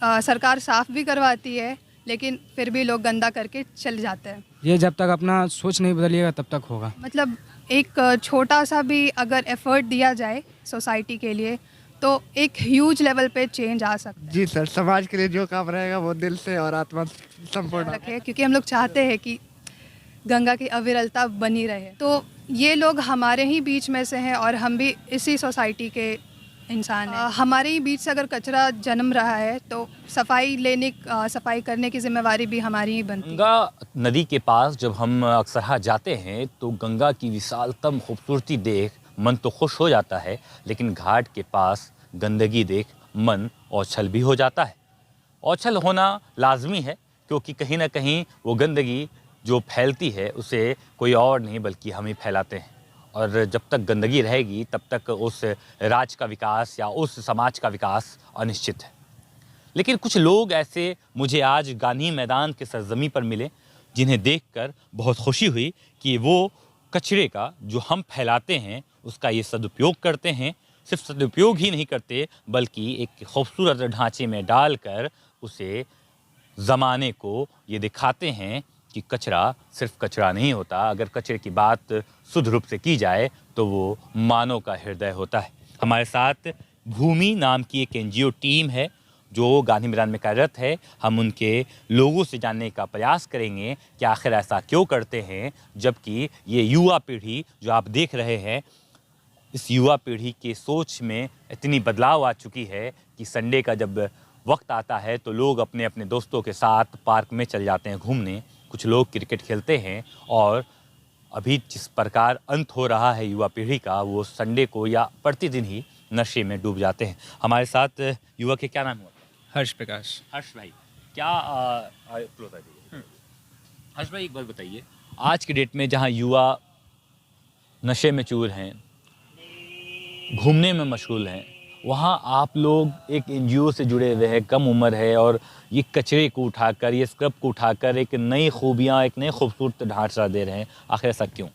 सरकार साफ़ भी करवाती है, लेकिन फिर भी लोग गंदा करके चले जाते हैं। ये जब तक अपना सोच नहीं बदलिएगा तब तक होगा। मतलब एक छोटा सा भी अगर एफ़र्ट दिया जाए सोसाइटी के लिए, तो एक ह्यूज लेवल पे चेंज आ सकता है। जी सर, समाज के लिए जो काम रहेगा वो दिल से और आत्मा से संपूर्ण रखे, क्योंकि हम लोग चाहते हैं कि गंगा की अविरलता बनी रहे। तो ये लोग हमारे ही बीच में से हैं और हम भी इसी सोसाइटी के इंसान हैं। हमारे ही बीच से अगर कचरा जन्म रहा है तो सफाई करने की जिम्मेवारी भी हमारी ही बनती है। गंगा नदी के पास जब हम अक्सर जाते हैं तो गंगा की विशालतम खूबसूरती देख मन तो खुश हो जाता है, लेकिन घाट के पास गंदगी देख मन औछल भी हो जाता है। औछल होना लाजमी है, क्योंकि कहीं ना कहीं वो गंदगी जो फैलती है उसे कोई और नहीं बल्कि हम ही फैलाते हैं। और जब तक गंदगी रहेगी तब तक उस राज्य का विकास या उस समाज का विकास अनिश्चित है। लेकिन कुछ लोग ऐसे मुझे आज गांधी मैदान के सरजमी पर मिले, जिन्हें देखकर बहुत खुशी हुई कि वो कचरे का जो हम फैलाते हैं उसका ये सदुपयोग करते हैं। सिर्फ सदुपयोग ही नहीं करते बल्कि एक खूबसूरत ढांचे में डालकर उसे ज़माने को ये दिखाते हैं कि कचरा सिर्फ कचरा नहीं होता। अगर कचरे की बात शुद्ध रूप से की जाए तो वो मानव का हृदय होता है। हमारे साथ भूमि नाम की एक एनजीओ टीम है जो गांधी मैदान में कार्यरत है। हम उनके लोगों से जानने का प्रयास करेंगे कि आखिर ऐसा क्यों करते हैं, जबकि ये युवा पीढ़ी जो आप देख रहे हैं, इस युवा पीढ़ी के सोच में इतनी बदलाव आ चुकी है कि संडे का जब वक्त आता है तो लोग अपने अपने दोस्तों के साथ पार्क में चले जाते हैं घूमने। कुछ लोग क्रिकेट खेलते हैं और अभी जिस प्रकार अंत हो रहा है युवा पीढ़ी का, वो संडे को या प्रतिदिन ही नशे में डूब जाते हैं। हमारे साथ युवा के क्या नाम हुआ? हर्ष प्रकाश। हर्ष भाई, क्या हर्ष भाई एक बात बताइए, आज की डेट में जहाँ युवा नशे में चूर हैं, घूमने में मशगूल हैं, वहाँ आप लोग एक एनजीओ से जुड़े हुए हैं, कम उम्र है, और ये कचरे को उठाकर, ये स्क्रब को उठाकर एक नई खूबियाँ, एक नई खूबसूरत ढांचा दे रहे हैं। आखिर ऐसा क्यों?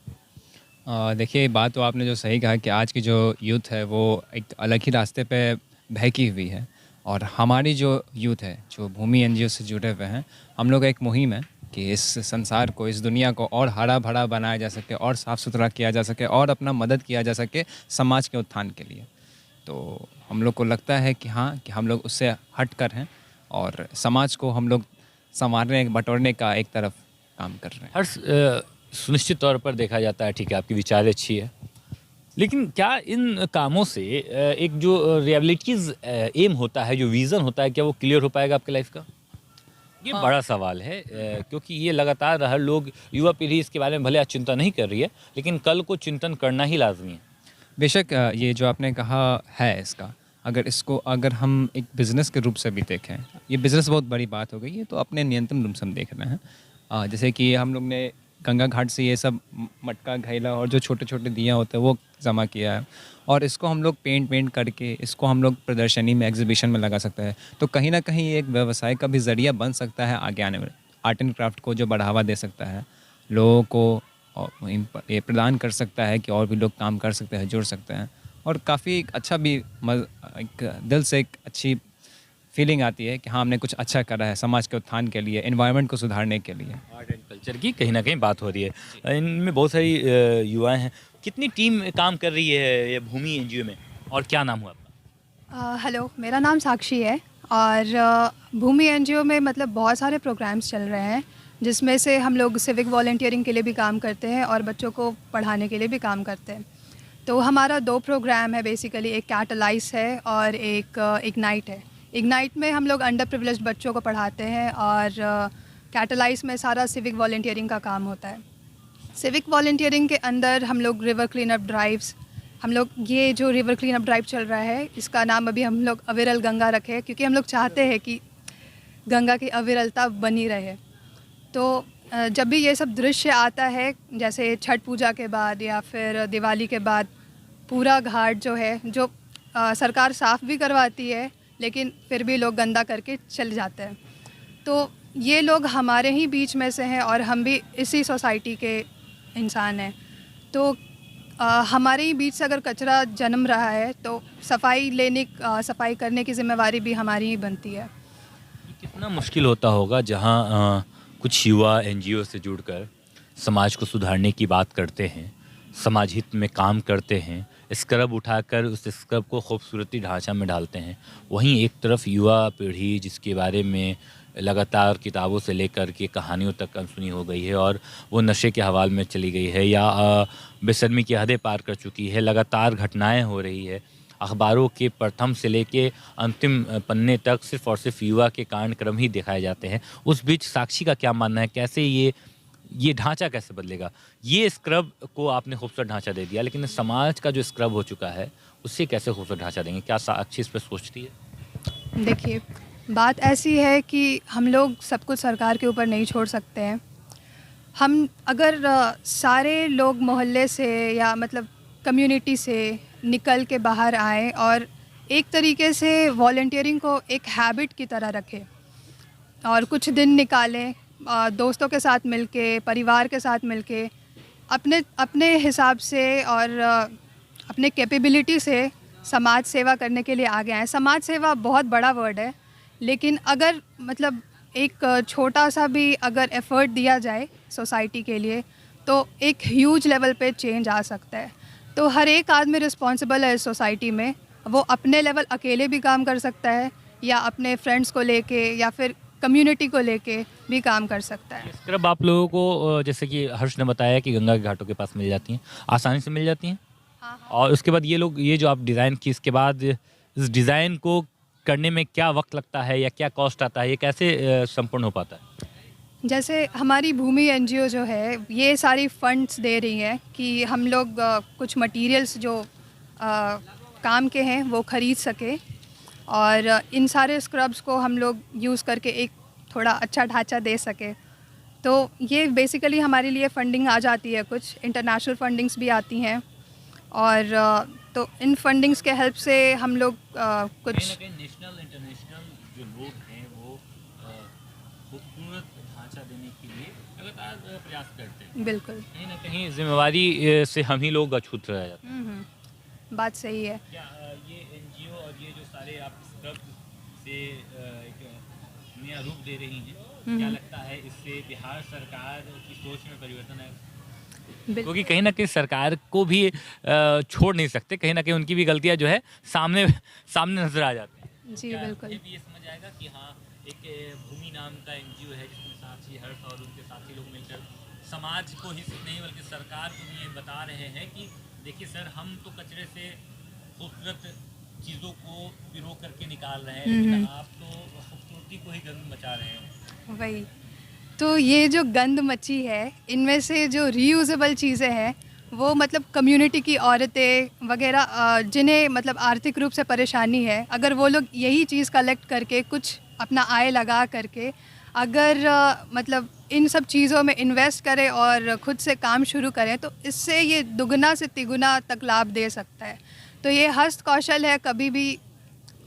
देखिए, बात तो आपने जो सही कहा कि आज की जो यूथ है वो एक अलग ही रास्ते पे बहकी हुई है, और हमारी जो यूथ है जो भूमि एनजीओ से जुड़े हुए हैं, हम लोग एक मुहिम है कि इस संसार को, इस दुनिया को और हरा भरा बनाया जा सके, और साफ़ सुथरा किया जा सके, और अपना मदद किया जा सके समाज के उत्थान के लिए। तो हम लोग को लगता है कि हाँ, कि हम लोग उससे हट कर हैं और समाज को हम लोग संवारने बटोरने का एक तरफ काम कर रहे हैं। हर सुनिश्चित तौर पर देखा जाता है, ठीक है, आपकी विचार अच्छी है, लेकिन क्या इन कामों से एक जो रियलिटीज़ एम होता है, जो विज़न होता है, क्या वो क्लियर हो पाएगा आपके लाइफ का? ये बड़ा सवाल है, क्योंकि ये लगातार हर लोग, युवा पीढ़ी इसके बारे में भले आज चिंता नहीं कर रही है, लेकिन कल को चिंतन करना ही लाजमी है। बेशक ये जो आपने कहा है, इसका अगर हम एक बिज़नेस के रूप से भी देखें, ये बिज़नेस बहुत बड़ी बात हो गई है, तो अपने नियंत्रण रूप से हम देख रहे हैं। जैसे कि हम लोग ने गंगा घाट से ये सब मटका, घैला और जो छोटे छोटे दिया होते हैं वो जमा किया है, और इसको हम लोग पेंट करके इसको हम लोग प्रदर्शनी में, एग्जीबिशन में लगा सकते हैं। तो कहीं ना कहीं एक व्यवसाय का भी ज़रिया बन सकता है आगे आने में। आर्ट एंड क्राफ्ट को जो बढ़ावा दे सकता है, लोगों को और ये प्रदान कर सकता है कि और भी लोग काम कर सकते हैं, जुड़ सकते हैं, और काफ़ी अच्छा भी एक दिल से एक अच्छी फीलिंग आती है कि हाँ, हमने कुछ अच्छा करा है समाज के उत्थान के लिए, एनवायरनमेंट को सुधारने के लिए। आर्ट एंड कल्चर की कहीं ना कहीं बात हो रही है, इनमें बहुत सारी युवाएं हैं। कितनी टीम काम कर रही है ये भूमि एनजीओ में, और क्या नाम हुआ आपका? हेलो, मेरा नाम साक्षी है, और भूमि एनजीओ में मतलब बहुत सारे प्रोग्राम्स चल रहे हैं, जिसमें से हम लोग सिविक वॉलंटियरिंग के लिए भी काम करते हैं और बच्चों को पढ़ाने के लिए भी काम करते हैं। तो हमारा 2 प्रोग्राम है बेसिकली, एक कैटलाइज है और एक इग्नाइट है। इग्नाइट में हम लोग अंडर प्रिविलेज्ड बच्चों को पढ़ाते हैं, और कैटलाइज में सारा सिविक वॉलंटियरिंग का काम होता है। सिविक वॉलंटियरिंग के अंदर हम लोग रिवर क्लीन अप ड्राइव्स, हम लोग ये जो रिवर क्लीन अप ड्राइव चल रहा है, इसका नाम अभी हम लोग अविरल गंगा रखे, क्योंकि हम लोग चाहते हैं कि गंगा की अविरलता बनी रहे। तो जब भी ये सब दृश्य आता है, जैसे छठ पूजा के बाद या फिर दिवाली के बाद, पूरा घाट जो है, जो सरकार साफ़ भी करवाती है, लेकिन फिर भी लोग गंदा करके चले जाते हैं। तो ये लोग हमारे ही बीच में से हैं और हम भी इसी सोसाइटी के इंसान हैं। तो हमारे ही बीच से अगर कचरा जन्म रहा है तो सफाई करने की ज़िम्मेवारी भी हमारी ही बनती है। कितना मुश्किल होता होगा जहाँ कुछ युवा एनजीओ से जुड़कर समाज को सुधारने की बात करते हैं, समाज हित में काम करते हैं, स्क्रब उठाकर उस स्क्रब को खूबसूरती ढांचा में डालते हैं। वहीं एक तरफ युवा पीढ़ी जिसके बारे में लगातार किताबों से लेकर के कहानियों तक अनसुनी हो गई है और वो नशे के हवाले में चली गई है या बेशर्मी की हदें पार कर चुकी है, लगातार घटनाएं हो रही है। अखबारों के प्रथम से लेके अंतिम पन्ने तक सिर्फ और सिर्फ युवा के कांड क्रम ही दिखाए जाते हैं। उस बीच साक्षी का क्या मानना है, कैसे ये ढांचा कैसे बदलेगा? ये स्क्रब को आपने खूबसूरत ढांचा दे दिया, लेकिन समाज का जो स्क्रब हो चुका है उससे कैसे खूबसूरत ढांचा देंगे? क्या साक्षी इस पर सोचती है? देखिए, बात ऐसी है कि हम लोग सब कुछ सरकार के ऊपर नहीं छोड़ सकते हैं। हम अगर सारे लोग मोहल्ले से या मतलब कम्युनिटी से निकल के बाहर आए और एक तरीके से वॉलंटियरिंग को एक हैबिट की तरह रखें और कुछ दिन निकालें, दोस्तों के साथ मिलके, परिवार के साथ मिलके, अपने अपने हिसाब से और अपने कैपेबिलिटी से समाज सेवा करने के लिए आगे आएँ। समाज सेवा बहुत बड़ा वर्ड है, लेकिन अगर मतलब एक छोटा सा भी अगर एफ़र्ट दिया जाए सोसाइटी के लिए तो एक ह्यूज लेवल पे चेंज आ सकता है। तो हर एक आदमी रिस्पॉन्सिबल है इस सोसाइटी में। वो अपने लेवल अकेले भी काम कर सकता है या अपने फ्रेंड्स को लेके या फिर कम्युनिटी को लेके भी काम कर सकता है। स्क्रब आप लोगों को जैसे कि हर्ष ने बताया कि गंगा के घाटों के पास मिल जाती हैं, आसानी से मिल जाती हैं। हाँ। और उसके बाद ये जो आप डिज़ाइन की, इसके बाद इस डिज़ाइन को करने में क्या वक्त लगता है या क्या कॉस्ट आता है, ये कैसे संपूर्ण हो पाता है? जैसे हमारी भूमि एनजीओ जो है ये सारी फंड्स दे रही है कि हम लोग कुछ मटेरियल्स जो काम के हैं वो ख़रीद सके और इन सारे स्क्रब्स को हम लोग यूज़ करके एक थोड़ा अच्छा ढांचा दे सके। तो ये बेसिकली हमारे लिए फंडिंग आ जाती है, कुछ इंटरनेशनल फंडिंग्स भी आती हैं और तो इन फंडिंग्स के हेल्प से हम लोग कुछ नेशनल इंटरनेशनल जो लोग हैं वो खूबसूरत ढांचा देने के लिए लगातार प्रयास करते हैं। बिल्कुल, कहीं ना कहीं जिम्मेवारी से हम ही लोग अछूत रह जाते हैं। बात सही है। क्या ये एनजीओ और ये जो सारे आप स्क्रब से एक नया रूप दे रही हैं, क्या लगता है इससे बिहार सरकार की सोच में परिवर्तन आएगा? क्योंकि कहीं ना कहीं सरकार को भी छोड़ नहीं सकते, कहीं ना कहीं उनकी भी गलतियां जो है सामने नजर आ जाती हैं। जी बिल्कुल। ये भी ये समझ आएगा कि हाँ, एक भूमि नाम का एनजीओ है जिसमें साक्षी, हर्ष और उनके साथी लोग मिलकर समाज को ही सिर्फ नहीं बल्कि सरकार को भी ये बता रहे हैं कि देखिए सर, हम तो कचरे से खूबसूरत चीज़ों को पिरो करके निकाल रहे हैं, लेकिन आप तो खूबसूरती को ही गंद मचा रहे हैं। वही तो, ये जो गंद मची है इनमें से जो रीयूजेबल चीज़ें हैं वो मतलब कम्युनिटी की औरतें वगैरह जिन्हें मतलब आर्थिक रूप से परेशानी है, अगर वो लोग यही चीज़ कलेक्ट करके कुछ अपना आय लगा करके अगर मतलब इन सब चीज़ों में इन्वेस्ट करें और ख़ुद से काम शुरू करें तो इससे ये दुगना से तिगुना तक लाभ दे सकता है। तो ये हस्त कौशल है, कभी भी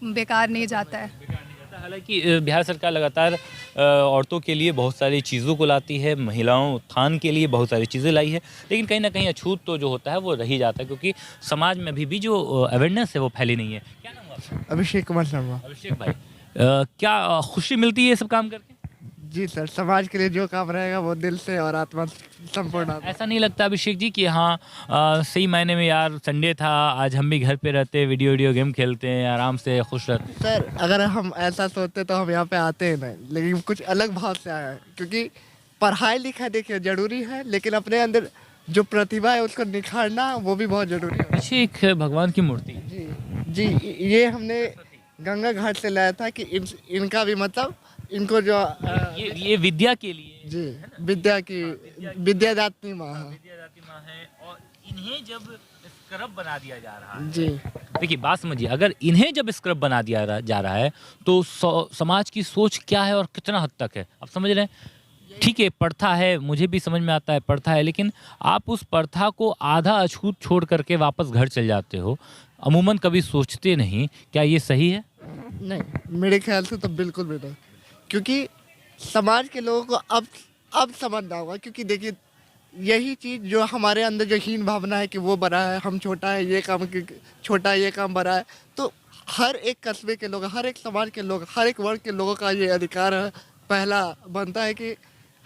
बेकार नहीं जाता है। हालांकि बिहार सरकार लगातार औरतों के लिए बहुत सारी चीज़ों को लाती है, महिलाओं उत्थान के लिए बहुत सारी चीज़ें लाई है, लेकिन कहीं ना कहीं अछूत तो जो होता है वो रह जाता है क्योंकि समाज में अभी भी जो अवेयरनेस है वो फैली नहीं है। क्या नाम है आपका? अभिषेक कुमार शर्मा। अभिषेक भाई, क्या खुशी मिलती है ये सब काम करके? जी सर, समाज के लिए जो काम रहेगा वो दिल से और आत्मा संपूर्ण। ऐसा नहीं लगता अभिषेक जी कि हाँ सही मायने में यार संडे था, आज हम भी घर पे रहते, वीडियो गेम खेलते हैं, आराम से खुश रहते? सर अगर हम ऐसा सोचते तो हम यहाँ पे आते ही नहीं, लेकिन कुछ अलग भाव से आए हैं क्योंकि पढ़ाई लिखाई देखिए ज़रूरी है, लेकिन अपने अंदर जो प्रतिभा है उसको निखारना वो भी बहुत ज़रूरी है। पीछे एक भगवान की मूर्ति है। जी जी, ये हमने गंगा घाट से लाया था कि इनका भी मतलब इनको जो ये विद्या के लिए जी विद्या की विद्यादात्री माँ है। विद्यादात्री माँ है और इन्हें जब स्क्रब बना दिया जा रहा है, जी देखिए बात समझिए, अगर इन्हें जब स्क्रब बना दिया जा रहा है तो समाज की सोच क्या है और कितना हद तक है, आप समझ रहे हैं? ठीक है, प्रथा है, मुझे भी समझ में आता है प्रथा है, लेकिन आप उस प्रथा को आधा अछूत छोड़ करके वापस घर चल जाते हो, अमूमन कभी सोचते नहीं। क्या ये सही है? नहीं, मेरे ख्याल से तो बिल्कुल भी नहीं, क्योंकि समाज के लोगों को अब समझना होगा। क्योंकि देखिए यही चीज़ जो हमारे अंदर जो हीन भावना है कि वो बड़ा है, हम छोटा है, ये काम छोटा है, ये काम बड़ा है, तो हर एक कस्बे के लोग, हर एक समाज के लोग, हर एक वर्ग के लोगों का ये अधिकार है, पहला बनता है कि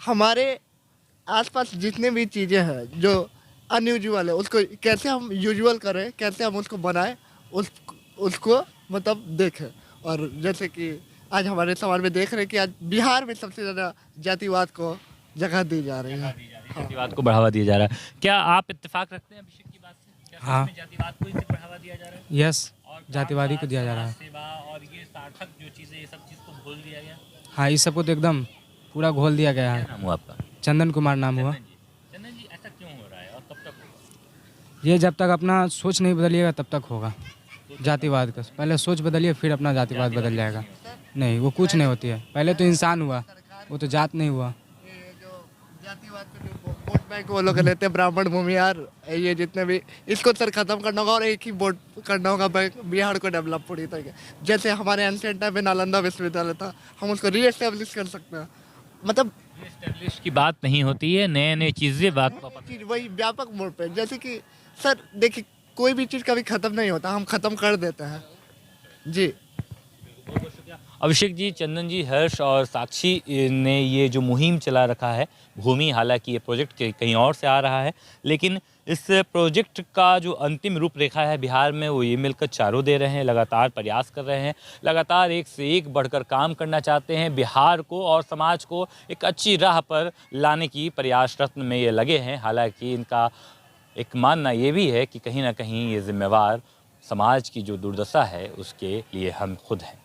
हमारे आसपास जितने भी चीज़ें हैं जो अनयूजुअल है उसको कैसे हम यूजुअल करें, कैसे हम उसको बनाएं, उसको मतलब देखें। और जैसे कि आज हमारे समाज में देख रहे हैं कि आज बिहार में सबसे ज़्यादा जातिवाद को जगह दी जा रही है। जातिवाद को बढ़ावा दिया जा रहा है। क्या आप इत्तेफाक रखते हैं अभिषेक की बात से? क्या सच हाँ। में जातिवाद को इसे बढ़ावा दिया जा रहा है? यस, और जातिवादी को कामकाज, दिया जा रहा समाज है। सेवा और ये सार्थक जो चीज़ें, ये सब चीज़ को भूल दिया गया। हाँ, इस सबको तो एकदम पूरा घोल दिया गया है। क्या नाम हुआ आपका? चंदन कुमार नाम हुआ। चंदन जी, ऐसा क्यों हो रहा है और कब तक होगा? ये जब तक अपना सोच नहीं बदलिएगा तब तक होगा जातिवाद का। पहले सोच बदलिए फिर अपना जातिवाद बदल जाएगा। नहीं, वो कुछ नहीं होती है। पहले तो इंसान हुआ, वो तो जात नहीं हुआ। ये जो जातिवाद पे जो वोट बैंक वो लोग लेते हैं, ब्राह्मण भूमिहार, ये जितने भी, इसको सर खत्म करना होगा और एक ही वोट करना होगा बिहार को डेवलप पूरी तरीके। जैसे हमारे एंशिएंट टाइम में नालंदा विश्वविद्यालय था, हम उसको रीएस्टेब्लिश कर सकते हैं। मतलब एस्टेब्लिश की बात नहीं होती है, नए नए चीज़ें बात चीज वही व्यापक मोड़ पे, जैसे कि सर देखिए कोई भी चीज़ कभी ख़त्म नहीं होता, हम ख़त्म कर देते हैं जी। अभिषेक जी, चंदन जी, हर्ष और साक्षी ने ये जो मुहिम चला रखा है भूमि, हालांकि ये प्रोजेक्ट कहीं और से आ रहा है, लेकिन इस प्रोजेक्ट का जो अंतिम रूपरेखा है बिहार में वो ये मिलकर चारों दे रहे हैं, लगातार प्रयास कर रहे हैं, लगातार एक से एक बढ़कर काम करना चाहते हैं, बिहार को और समाज को एक अच्छी राह पर लाने की प्रयासरत में ये लगे हैं। हालांकि इनका एक मानना ये भी है कि कहीं ना कहीं ये जिम्मेवार समाज की जो दुर्दशा है उसके लिए हम खुद हैं।